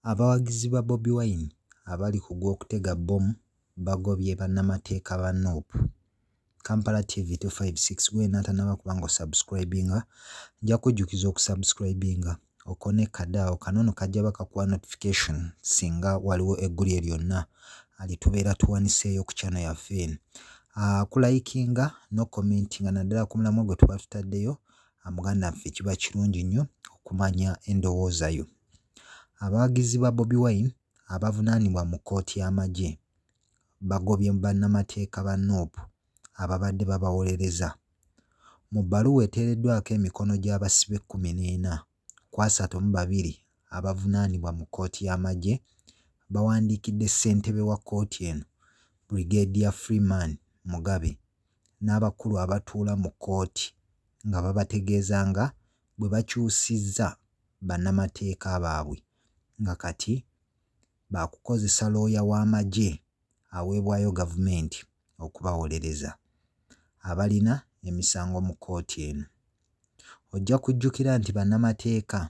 Abawagizi ba Bobi Wine abali ku gw'okutega bbomu bagobye bannamateeka ba Nuupu. Kampala TV 256 gwena atanaba kubanga subscribinga nja kujjukiza okusubscribinga okone kadao kanono kajja bakakuwa notification singa waliwo eggulire lyonna alitubeera tuwaniseeyo ku channel yaffe eno. Kulaikinga no commentinga naddala ku mulamwa gwe tuba tutaddeyo muganda waffe kiba kirungi nnyo okumanya endowooza yo. Abawagizi ba Bobi Wine abavunaanibwa mu kkooti y'amagye bagobye bannamateeka ba Nuupu ababadde babawolereza. Mu bbaluwa eteereddwako emikono gy'abasibe 14 ku 32 abavunaanibwa mu kkooti y'amagye bawandiikidde ssentebe wa kkooti eno Brigadier Freeman Mugabe n'abakulu abatuula mu kkooti nga babategeeza nga bwe bakyusizza bannamateeka baabwe nga kati baakukozesa looya w'amagye aweebwayo gavumenti okubawolereza abalina emisango mu kkooti eno. Ojja kujjukira nti bannamateeka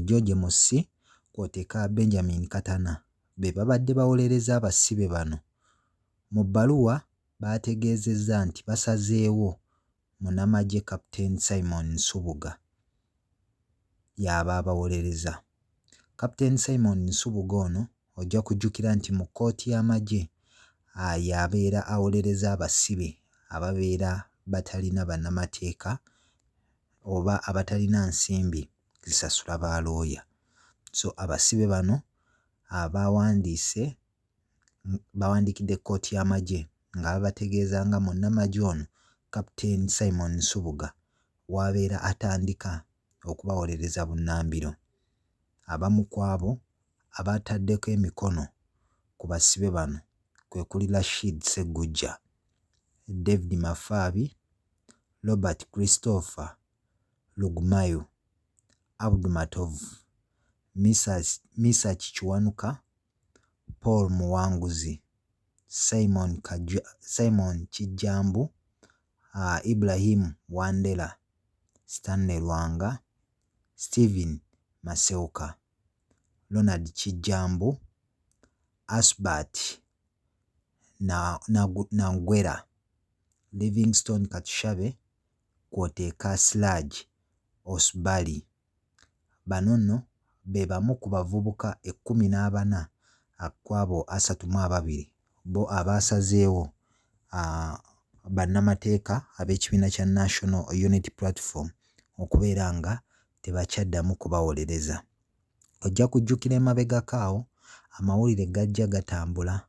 George Musi kw'oteeka Benjamin Katana be babadde bawolereza abasibe bano. Mu bbaluwa baategeezezza nti basazeewo munnamagye Captain Simon Nsubuga y'aba abawolereza. Captain Simon Nsubuga ono ojja kujjukira nti mu kkooti y'amagye y'abeera awolereza abasibe ababeera batalina bannamateeka oba abatalina nsimbi zisasula ba looya. So abasibe bano bawandiikidde kkooti y'amagye nga babategeeza nga munnamagye ono Captain Simon Nsubuga w'abeera atandika okubawolereza bunnambiro. Abamu ku abo abataddeko emikono ku basibe bano kwe kuli Rashid Sseggujja, David Mafaabi, Robert Christopher Lugumayo, Abdul Matovu, Misach Kiwanuka, Paul Muwanguzi, Simon Kijambu, Ibrahim Wandera, Stanley Lwanga, Stephen Maseuka, Ronald Kijambu, Asbat Nangwera, Livingstone Katushabe kw'oteeka Siraj Osbali. Bano nno be bamu ku bavubuka 14 ku abo 32 bo abaasazeewo bannamateeka ab'ekibiina kya National Unity Platform okubeera nga tebakyaddamu kubawolereza. Ojja kujjukira emabegako awo amawulire gajja gatambula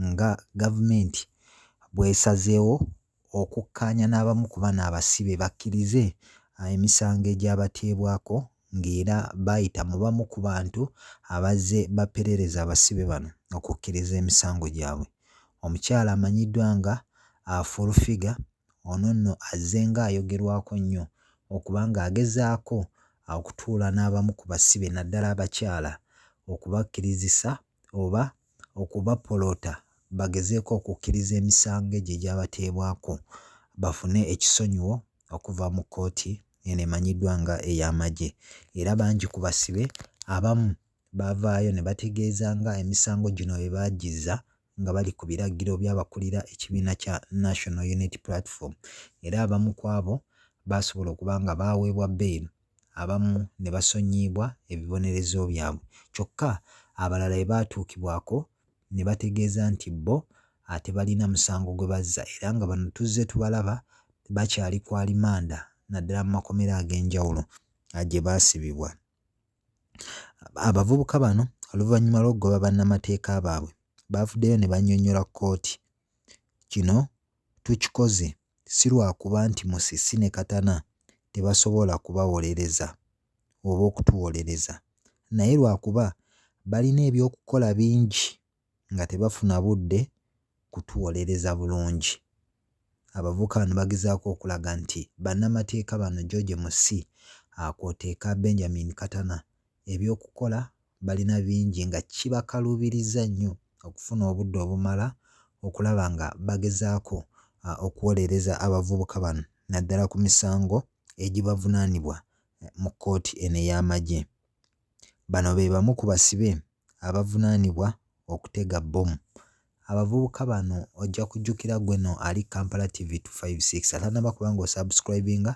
nga gavumenti bw'esazeewo okukkaanya n'abamu ku bano abasibe bakkirize emisango egyabateebwako ng'era bayita mu bamu ku bantu abazze baperereza abasibe bano okukkiriza emisango gyabwe. Omukyala amanyiddwa nga Full-Figure ono nno azze nga ayogerwako nnyo okuba ng'agezaako okutuula n'abamu ku basibe naddala abakyala okubakkirizisa oba okubapolota bagezeeko okukkiriza emisango egyo egyabateebwako bafune ekisonyiwo okuva mu kkooti eno emanyiddwa nga ey'amagye. Era bangi ku basibe abamu bavaayo ne bategeeza nga emisango gino bwe baagizza nga bali ku biragiro by'abakulira ekibiina kya National Unity Platform. Era abamu ku abo baasobola okuba nga baaweebwa bbeeru, abamu ne basonyiibwa ebibonerezo byabwe. Kyokka abalala bwe baatuukibwako ne bategeeza nti bo ate balina musango gwe bazza era nga bano tuzze tubalaba bakyali ku alimanda naddala mu makomera ag'enjawulo gye baasibibwa. Abavubuka bano oluvannyuma lw'okugoba bannamateeka baabwe baavuddeyo ne bannyonnyola kkooti, kino tukikoze si lwakuba nti Musisi ne Katana tebasobola kubawolereza oba okutuwolereza, naye lwakuba balina ebyokukola bingi nga tebafuna budde kutuwolereza bulungi. Abavubuka bano bagezaako okulaga nti bannamateeka bano George Musi kw'oteeka Benjamin Katana ebyokukola balina bingi nga kibakaluubiriza nnyo okufuna obudde obumala okulaba nga bagezaako okuwolereza abavubuka bano naddala ku misango egibavunaanibwa mu kkooti eno ey'amagye. Bano be bamu ku basibe abavunaanibwa okutega bbomu. Abavubuka bano ojja kujjukira gweno ali Kampala TV 256 atanaba kuba ng'osubscribinga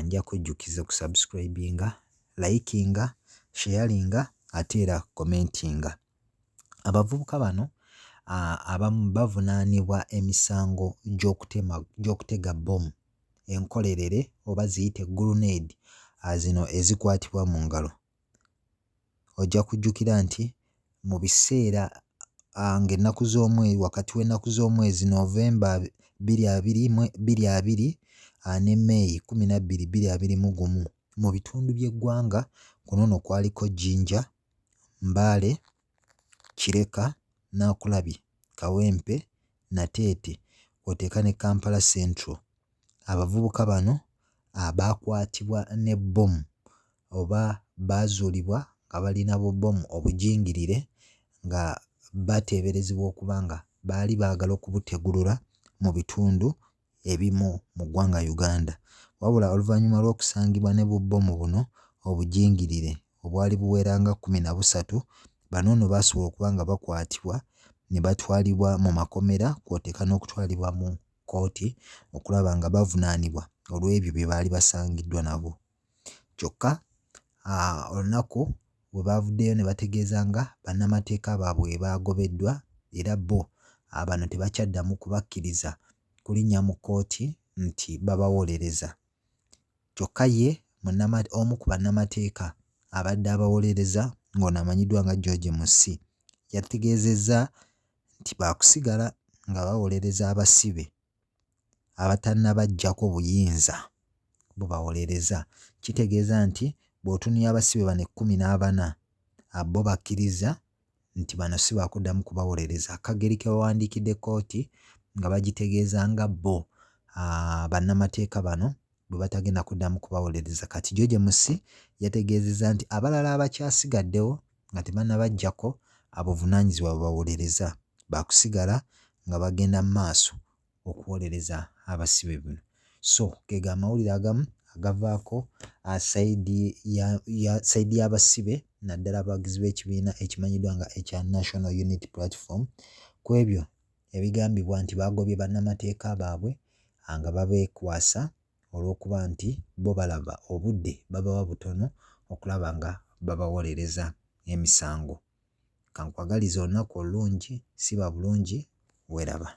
nja kujjukiza kusubscribinga, likinga, sharinga ate era commentinga. Abavubuka bano abamu bavunaanibwa emisango gy'okutega bbomu enkolerere oba ziyite grenade zino ezikwatibwa mu ngalo. Ojja kujjukira nti mu biseera ng'ennaku z'omwezi wakati w'ennaku z'omwezi November 2020 ne May 12, 2021 mu bitundu by'eggwanga kuno nno kwaliko Jinja, Mbale, Kireka, Nakulabi, Kawempe, Nateete kw'oteeka ne Kampala Central. Abavubuka bano baakwatibwa ne bbomu oba baazuulibwa nga balina bbomu obujingirire nga bateeberezebwa okuba nga baali baagala okubutegulula mu bitundu ebimu mu ggwanga Uganda. Wabula oluvannyuma lw'okusangibwa ne bubbomu buno obujingirire obwali buwera nga 13, bano nno baasobola okuba nga bakwatibwa ne batwalibwa mu makomera kw'oteeka n'okutwalibwa mu kkooti okulaba nga bavunaanibwa olw'ebyo bye baali basangiddwa nabo. Kyokka olunaku bwe baavuddeyo ne bategeeza nga bannamateeka baabwe baagobeddwa era bo bano tebakyaddamu kubakkiriza kulinnya mu kkooti nti babawolereza. Kyokka ye omu ku bannamateeka abadde abawolereza ng'ono amanyiddwa nga George Musi yategeezezza nti baakusigala nga bawolereza abasibe abatannabaggyako buyinza bubawolereza. Kitegeeza nti bw'otunuulira abasibe bano 14 bo bakkiriza nti bano si baakuddamu kubawolereza. Akageri ke bawandiikidde kkooti nga bagitegeeza nga bo bannamateeka bano bwe batagenda kuddamu kubawolereza. Kati George Musi yategeezezza nti abalala abakyasigaddewo nga tebannabaggyako abuvunaanyizibwa bubawolereza baakusigala nga bagenda mu maaso okuwolereza abasibe bino. So ge amawulire agamu agavaako sayidi y'abasibe naddala abawagizi b'ekibiina ekimanyiddwa nga ekya National Unity Platform ku ebyo ebigambibwa nti baagobye bannamateeka baabwe nga babeekwasa olw'okuba nti bo balaba obudde babawa butono okulaba nga babawolereza emisango. Kankwagaliza olunaku olulungi, siba bulungi, weeraba.